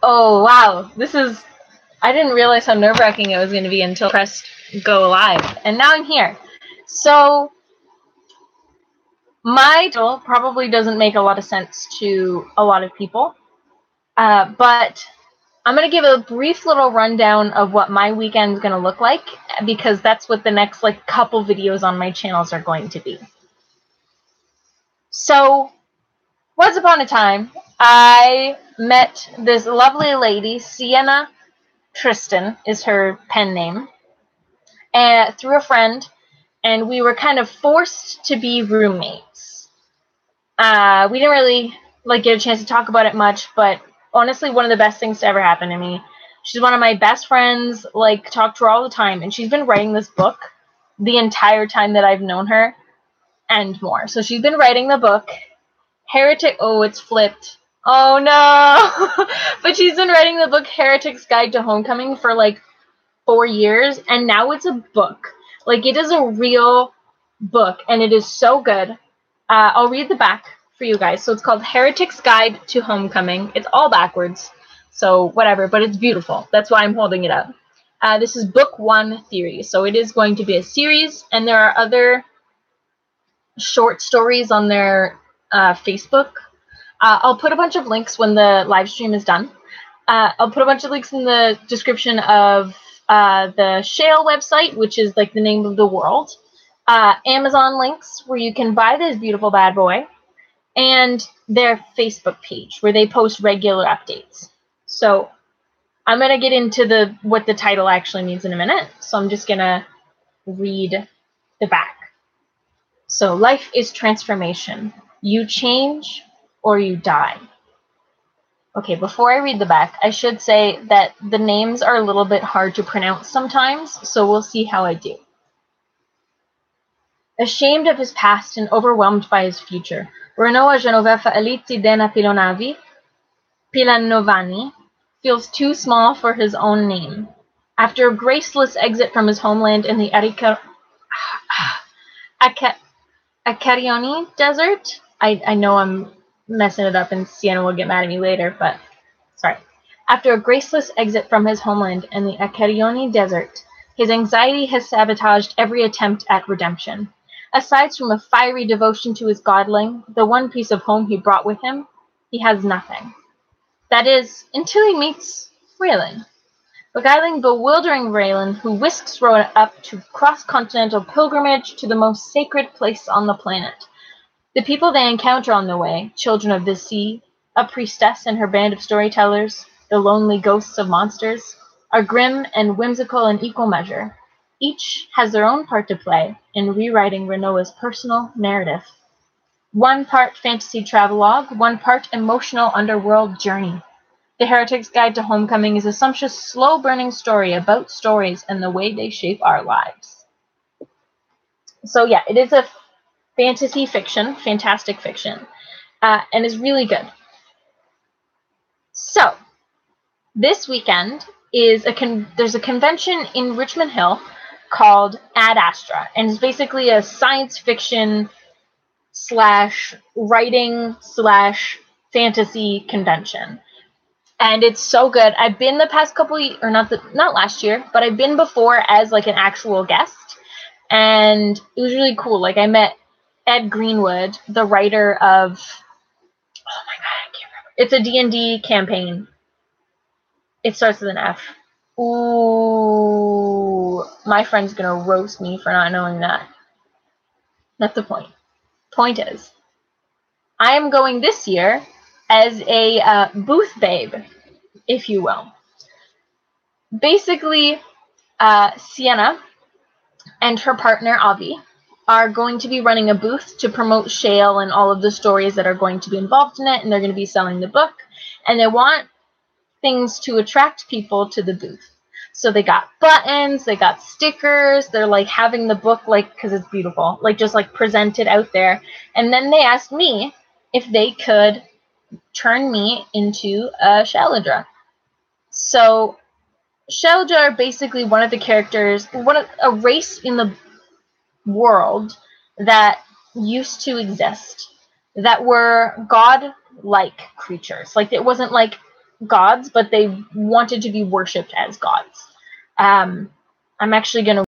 Oh, wow. I didn't realize how nerve-wracking it was going to be until I pressed go live. And now I'm here. So, my title probably doesn't make a lot of sense to a lot of people. But I'm going to give a brief little rundown of what my weekend's going to look like, because that's what the next couple videos on my channels are going to be. So, once upon a time, I met this lovely lady, Sienna Tristan is her pen name, and through a friend, and we were kind of forced to be roommates. We didn't really get a chance to talk about it much, but honestly, one of the best things to ever happen to me. She's one of my best friends, talk to her all the time, and she's been writing this book the entire time that I've known her, and more. So she's been writing the book, Heretic, oh, it's flipped. Oh no! But she's been writing the book Heretic's Guide to Homecoming for 4 years, and now it's a book. It is a real book, and it is so good. I'll read the back for you guys. So it's called Heretic's Guide to Homecoming. It's all backwards, so whatever, but it's beautiful. That's why I'm holding it up. This is book 1 theory, so it is going to be a series, and there are other short stories on their Facebook. I'll put a bunch of links when the live stream is done. I'll put a bunch of links in the description of the Shale website, which is the name of the world, Amazon links where you can buy this beautiful bad boy, and their Facebook page where they post regular updates. So I'm going to get into what the title actually means in a minute, so I'm just going to read the back. So, life is transformation. You change or you die. Okay, before I read the back, I should say that the names are a little bit hard to pronounce sometimes, so we'll see how I do. Ashamed of his past and overwhelmed by his future, Renoa Genovefa Eliti Dena Pilanovani feels too small for his own name. After a graceless exit from his homeland in the Acarioni Desert, I know I'm messing it up and Sienna will get mad at me later, but sorry. After a graceless exit from his homeland in the Acarioni Desert, his anxiety has sabotaged every attempt at redemption. Aside from a fiery devotion to his godling, the one piece of home he brought with him, he has nothing. That is, until he meets Raylan. Beguiling, bewildering Raylan, who whisks Rowan up to cross-continental pilgrimage to the most sacred place on the planet. The people they encounter on the way, children of the sea, a priestess and her band of storytellers, the lonely ghosts of monsters, are grim and whimsical in equal measure. Each has their own part to play in rewriting Renoa's personal narrative. One part fantasy travelogue, one part emotional underworld journey. The Heretic's Guide to Homecoming is a sumptuous, slow-burning story about stories and the way they shape our lives. So yeah, it is a fantasy fiction, fantastic fiction, and is really good. So, this weekend is there's a convention in Richmond Hill called Ad Astra, and it's basically a science fiction / writing / fantasy convention. And it's so good. I've been the past couple or not last year, but I've been before as an actual guest, and it was really cool. I met Ed Greenwood, the writer of, oh my god, I can't remember. It's a D&D campaign. It starts with an F. Ooh, my friend's gonna roast me for not knowing that. That's the point. Point is, I am going this year as a booth babe, if you will. Basically, Sienna and her partner, Avi, are going to be running a booth to promote Shale and all of the stories that are going to be involved in it, and they're going to be selling the book, and they want things to attract people to the booth. So they got buttons, they got stickers, they're having the book because it's beautiful, just presented out there. And then they asked me if they could turn me into a Shalledra. So Shalledra are basically one of the characters, a race in the world that used to exist that were god-like creatures. It wasn't gods, but they wanted to be worshipped as gods. I'm actually going to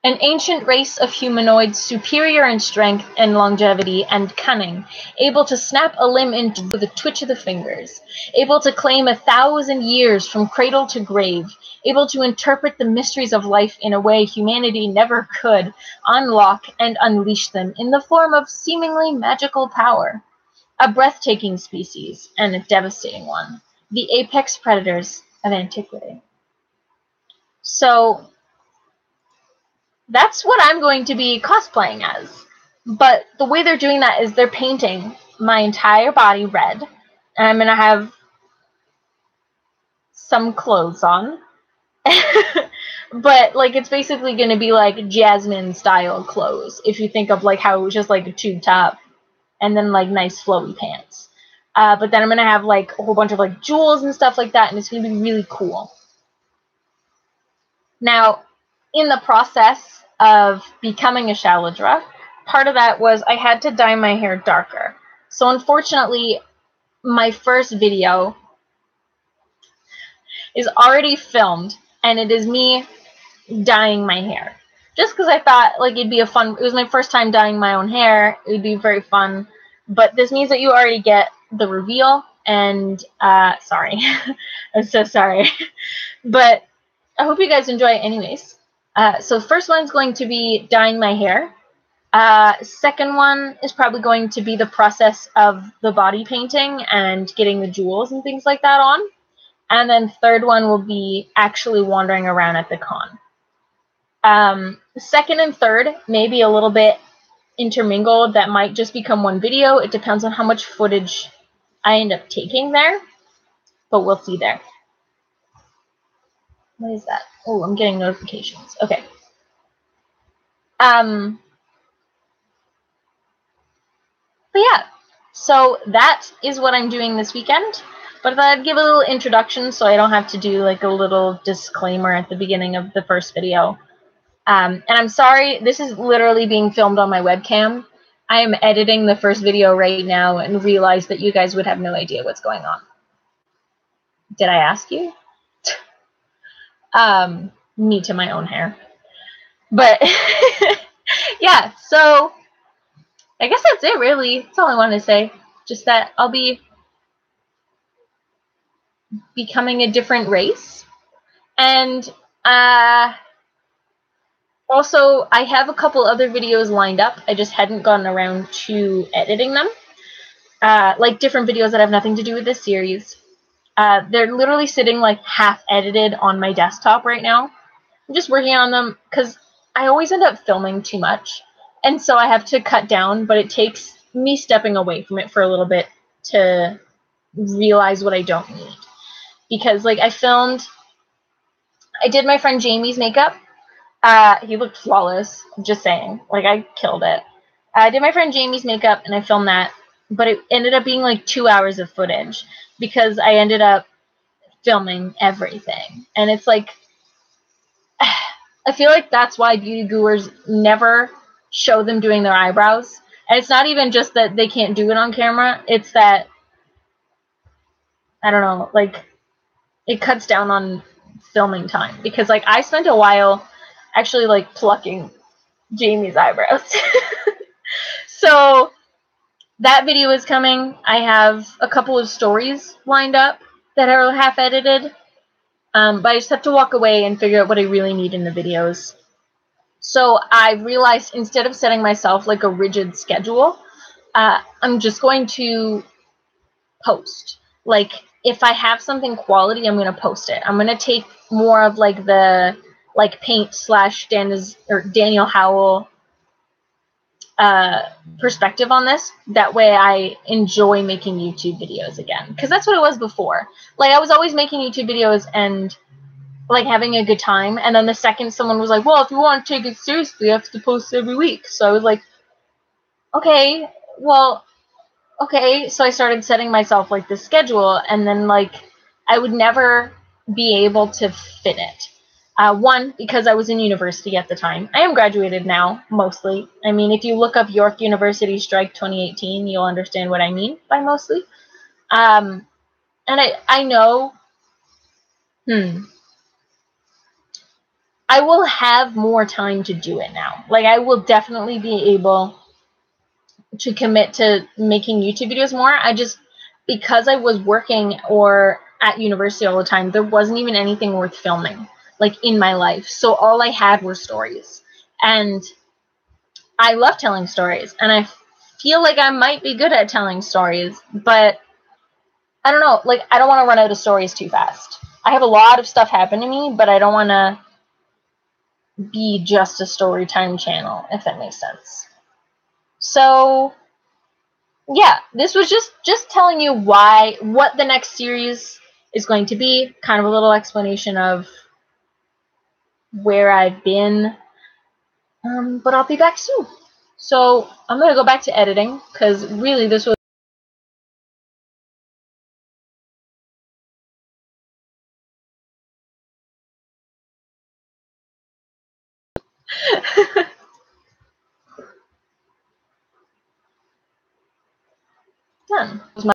an ancient race of humanoids superior in strength and longevity and cunning, able to snap a limb into with a twitch of the fingers, able to claim 1,000 years from cradle to grave, able to interpret the mysteries of life in a way humanity never could, unlock and unleash them in the form of seemingly magical power. A breathtaking species, and a devastating one. The apex predators of antiquity. So that's what I'm going to be cosplaying as. But the way they're doing that is they're painting my entire body red. And I'm going to have some clothes on. But, like, it's basically going to be, like, Jasmine-style clothes. If you think of, like, how it was just, like, a tube top and then, like, nice flowy pants. But then I'm going to have, like, a whole bunch of, like, jewels and stuff like that. And it's going to be really cool. Now, in the process of becoming a Shalledra, part of that was I had to dye my hair darker. So unfortunately, my first video is already filmed, and it is me dyeing my hair. Just because I thought, like, it was my first time dyeing my own hair, it would be very fun. But this means that you already get the reveal, and, sorry. I'm so sorry. But I hope you guys enjoy it anyways. So first one's going to be dyeing my hair. Second one is probably going to be the process of the body painting and getting the jewels and things like that on. And then third one will be actually wandering around at the con. Second and third may be a little bit intermingled. That might just become one video. It depends on how much footage I end up taking there. But we'll see there. What is that? Oh, I'm getting notifications. Okay. But yeah, so that is what I'm doing this weekend. But I thought I'd give a little introduction so I don't have to do like a little disclaimer at the beginning of the first video. And I'm sorry, this is literally being filmed on my webcam. I am editing the first video right now and realized that you guys would have no idea what's going on. Did I ask you? Me to my own hair. But yeah, so I guess that's it really. That's all I wanted to say. Just that I'll be becoming a different race. And also, I have a couple other videos lined up. I just hadn't gotten around to editing them. Like different videos that have nothing to do with this series. They're literally sitting like half edited on my desktop right now. I'm just working on them because I always end up filming too much. And so I have to cut down, but it takes me stepping away from it for a little bit to realize what I don't need. Because like I did my friend Jamie's makeup. He looked flawless, just saying. Like I killed it. I did my friend Jamie's makeup and I filmed that. But it ended up being like 2 hours of footage because I ended up filming everything. And it's like, I feel like that's why beauty gurus never show them doing their eyebrows. And it's not even just that they can't do it on camera. It's that, I don't know, like, it cuts down on filming time. Because, like, I spent a while actually, like, plucking Jamie's eyebrows. So, that video is coming. I have a couple of stories lined up that are half edited. But I just have to walk away and figure out what I really need in the videos. So I realized instead of setting myself like a rigid schedule, I'm just going to post. Like if I have something quality, I'm going to post it. I'm going to take more of like the like paint / Daniel Howell perspective on this. That way I enjoy making YouTube videos again. Because that's what it was before. Like I was always making YouTube videos and like having a good time, and then the second someone was like, well, if you want to take it seriously, you have to post every week. So I was like, okay, so I started setting myself like this schedule, and then like I would never be able to fit it. One, because I was in university at the time. I am graduated now, mostly. I mean, if you look up York University Strike 2018, you'll understand what I mean by mostly. And I know, I will have more time to do it now. Like, I will definitely be able to commit to making YouTube videos more. I just, because I was working or at university all the time, there wasn't even anything worth filming, like, in my life. So all I had were stories. And I love telling stories, and I feel like I might be good at telling stories, but I don't know, like, I don't want to run out of stories too fast. I have a lot of stuff happen to me, but I don't want to be just a story time channel, if that makes sense. So yeah, this was just telling you what the next series is going to be, kind of a little explanation of where I've been, but I'll be back soon. So I'm going to go back to editing, because really this was done.